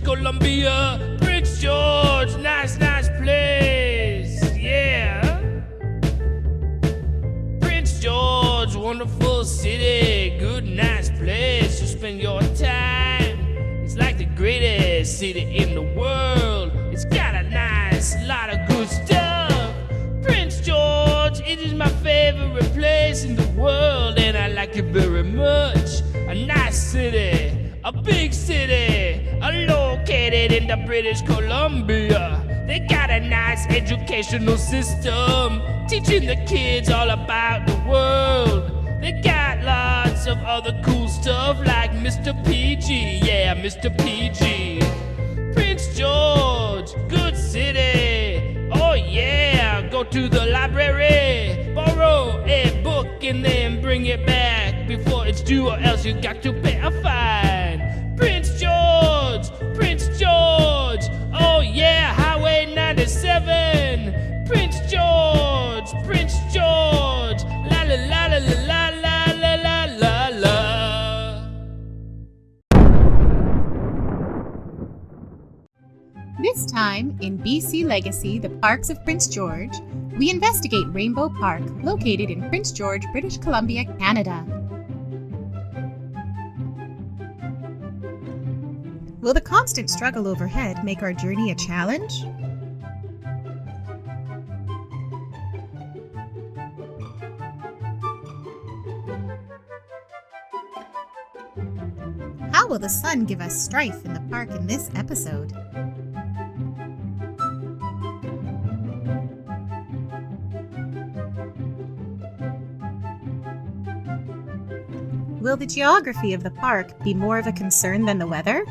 Columbia, Prince George, nice place, yeah. Prince George, wonderful city, good, nice place to spend your time. It's like the greatest city in the world. It's got a nice lot of good stuff. Prince George, it is my favorite place in the world, and I like it very much. A nice city, a big city, located in the British Columbia. They got a nice educational system, teaching the kids all about the world. They got lots of other cool stuff like Mr. PG, yeah, Mr. PG. Prince George, good city, oh yeah. Go to the library, borrow a book and then bring it back before it's due, or else you got to pay a fine. Prince George, oh yeah, Highway 97. Prince George, la la la la la la la la la la. This time, in BC Legacy, The Parks of Prince George, we investigate Rainbow Park, located in Prince George, British Columbia, Canada. Will the constant struggle overhead make our journey a challenge? How will the sun give us strife in the park in this episode? Will the geography of the park be more of a concern than the weather?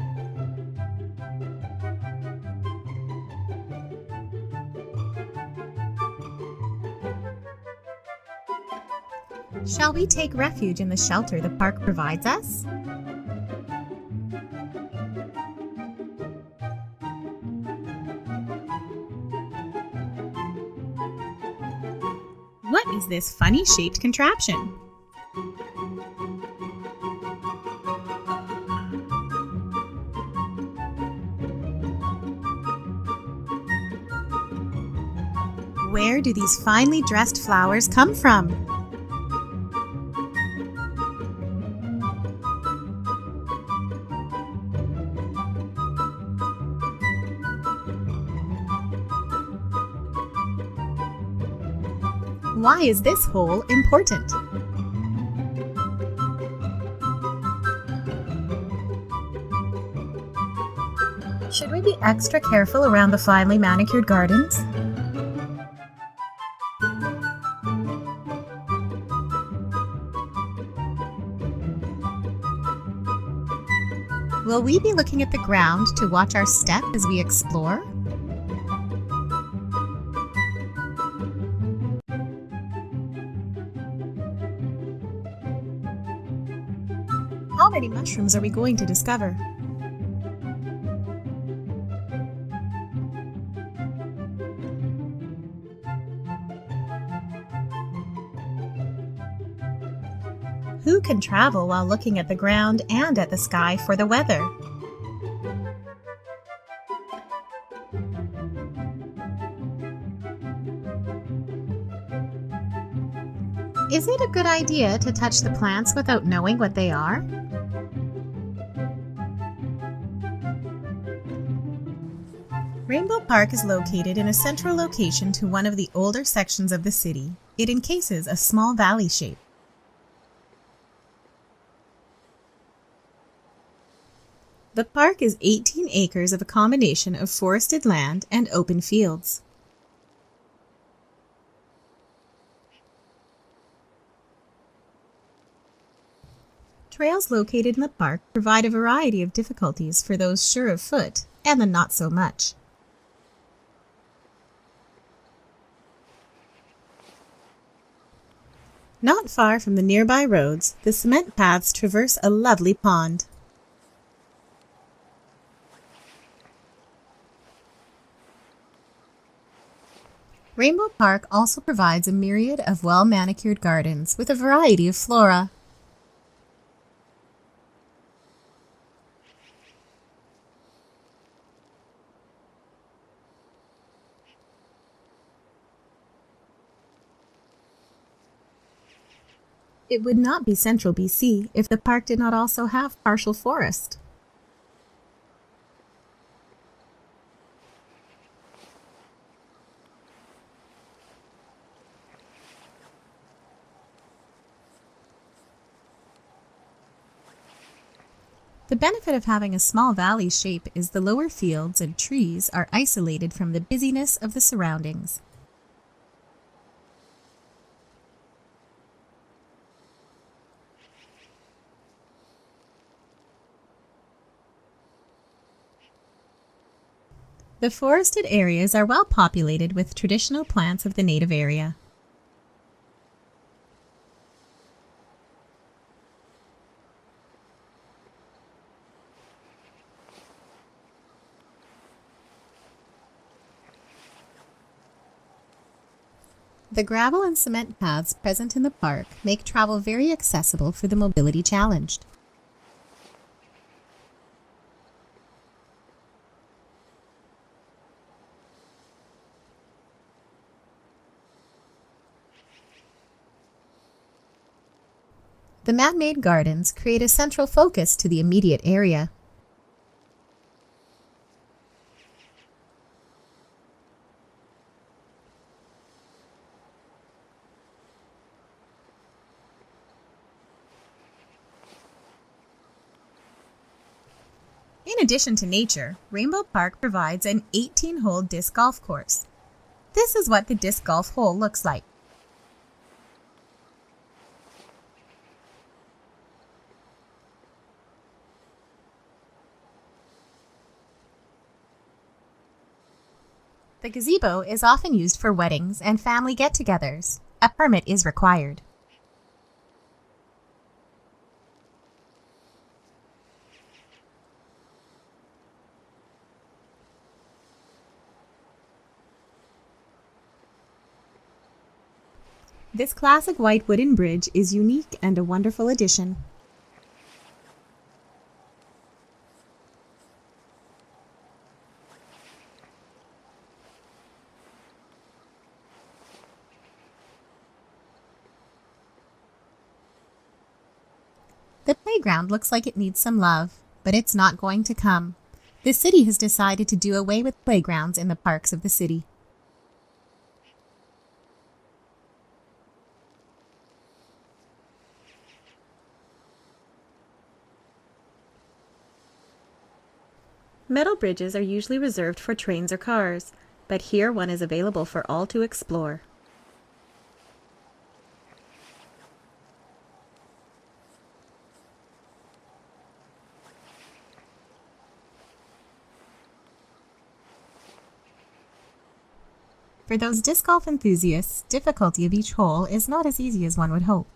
Shall we take refuge in the shelter the park provides us? What is this funny shaped contraption? Where do these finely dressed flowers come from? Why is this hole important? Should we be extra careful around the finely manicured gardens? Will we be looking at the ground to watch our step as we explore? How many mushrooms are we going to discover? Who can travel while looking at the ground and at the sky for the weather? Is it a good idea to touch the plants without knowing what they are? Rainbow Park is located in a central location to one of the older sections of the city. It encases a small valley shape. The park is 18 acres of a combination of forested land and open fields. Trails located in the park provide a variety of difficulties for those sure of foot and the not so much. Not far from the nearby roads, the cement paths traverse a lovely pond. Rainbow Park also provides a myriad of well-manicured gardens with a variety of flora. It would not be central BC if the park did not also have partial forest. The benefit of having a small valley shape is the lower fields and trees are isolated from the busyness of the surroundings. The forested areas are well populated with traditional plants of the native area. The gravel and cement paths present in the park make travel very accessible for the mobility challenged. The man-made gardens create a central focus to the immediate area. In addition to nature, Rainbow Park provides an 18-hole disc golf course. This is what the disc golf hole looks like. The gazebo is often used for weddings and family get-togethers. A permit is required. This classic white wooden bridge is unique and a wonderful addition. The playground looks like it needs some love, but it's not going to come. The city has decided to do away with playgrounds in the parks of the city. Metal bridges are usually reserved for trains or cars, but here one is available for all to explore. For those disc golf enthusiasts, difficulty of each hole is not as easy as one would hope.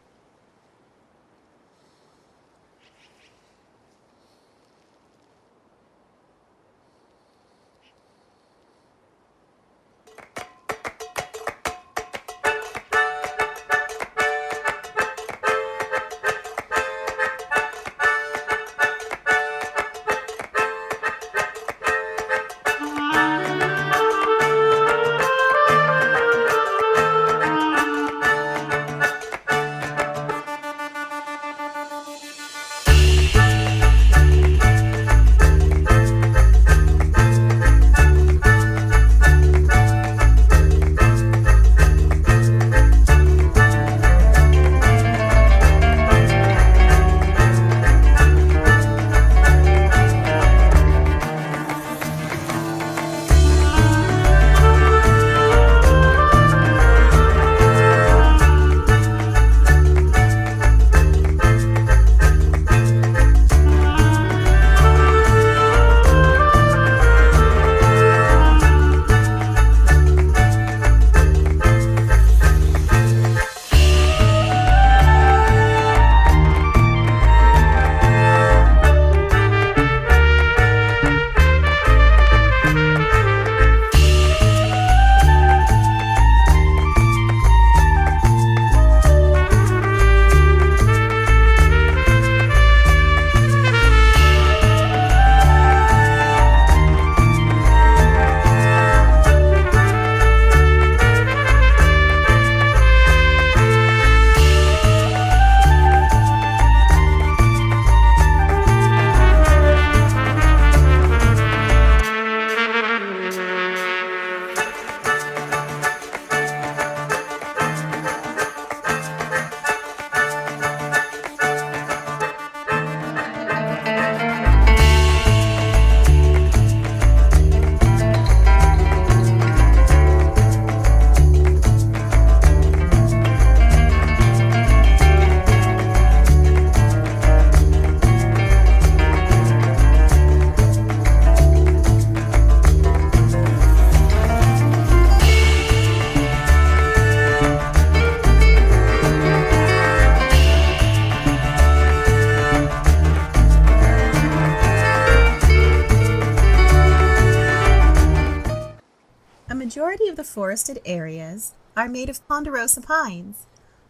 forested areas are made of ponderosa pines.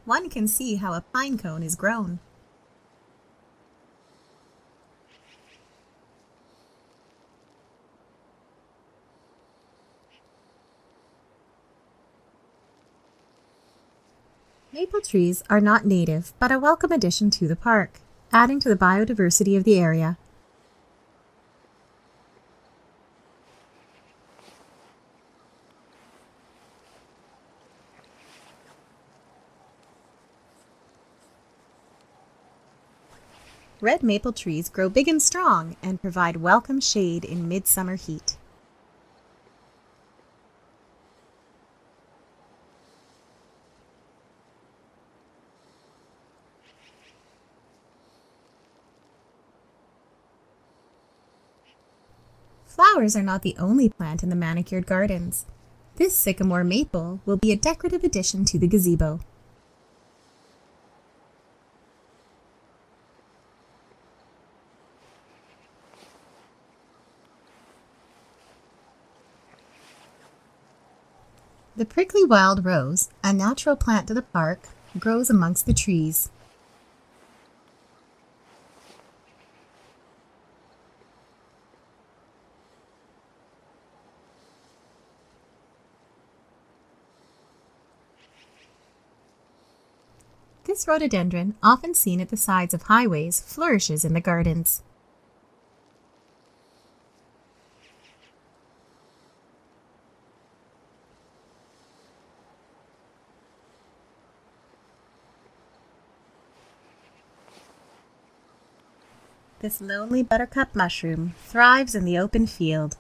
One can see how a pine cone is grown. Maple trees are not native, but a welcome addition to the park, adding to the biodiversity of the area. Red maple trees grow big and strong and provide welcome shade in midsummer heat. Flowers are not the only plant in the manicured gardens. This sycamore maple will be a decorative addition to the gazebo. The prickly wild rose, a natural plant to the park, grows amongst the trees. This rhododendron, often seen at the sides of highways, flourishes in the gardens. This lonely buttercup mushroom thrives in the open field.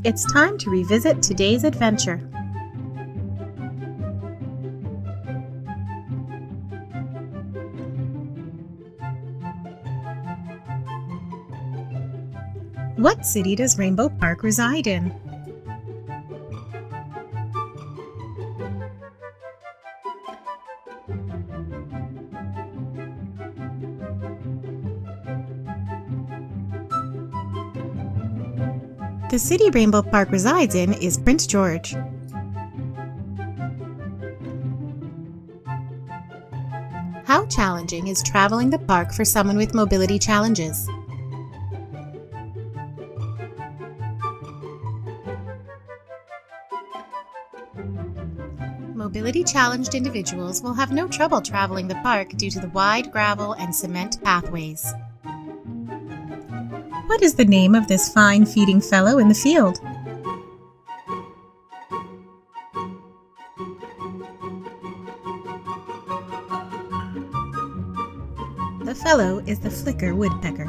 It's time to revisit today's adventure. What city does Rainbow Park reside in? The city Rainbow Park resides in is Prince George. How challenging is traveling the park for someone with mobility challenges? Mobility-challenged individuals will have no trouble traveling the park due to the wide gravel and cement pathways. What is the name of this fine feeding fellow in the field? The fellow is the flicker woodpecker.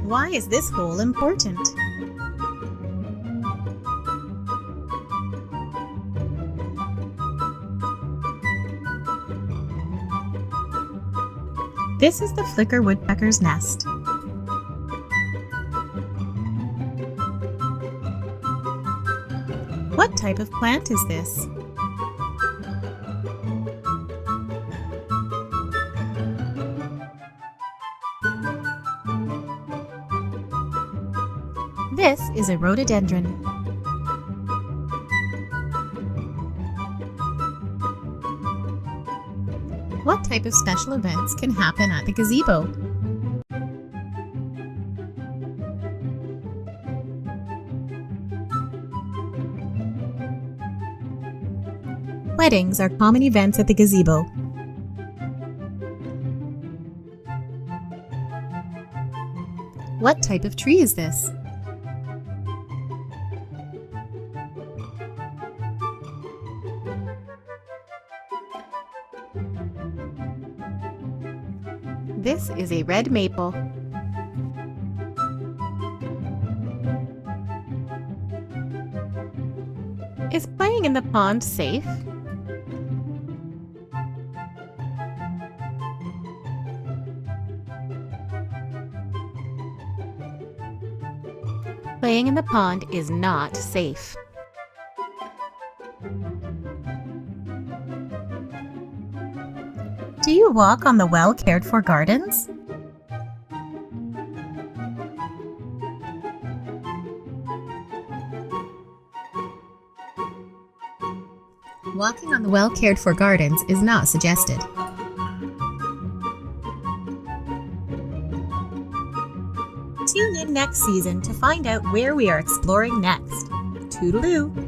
Why is this hole important? This is the flicker woodpecker's nest. What type of plant is this? This is a rhododendron. What type of special events can happen at the gazebo? Weddings are common events at the gazebo. What type of tree is this? This is a red maple. Is playing in the pond safe? Playing in the pond is not safe. Do you walk on the well-cared-for gardens? Walking on the well-cared-for gardens is not suggested. Tune in next season to find out where we are exploring next. Toodaloo!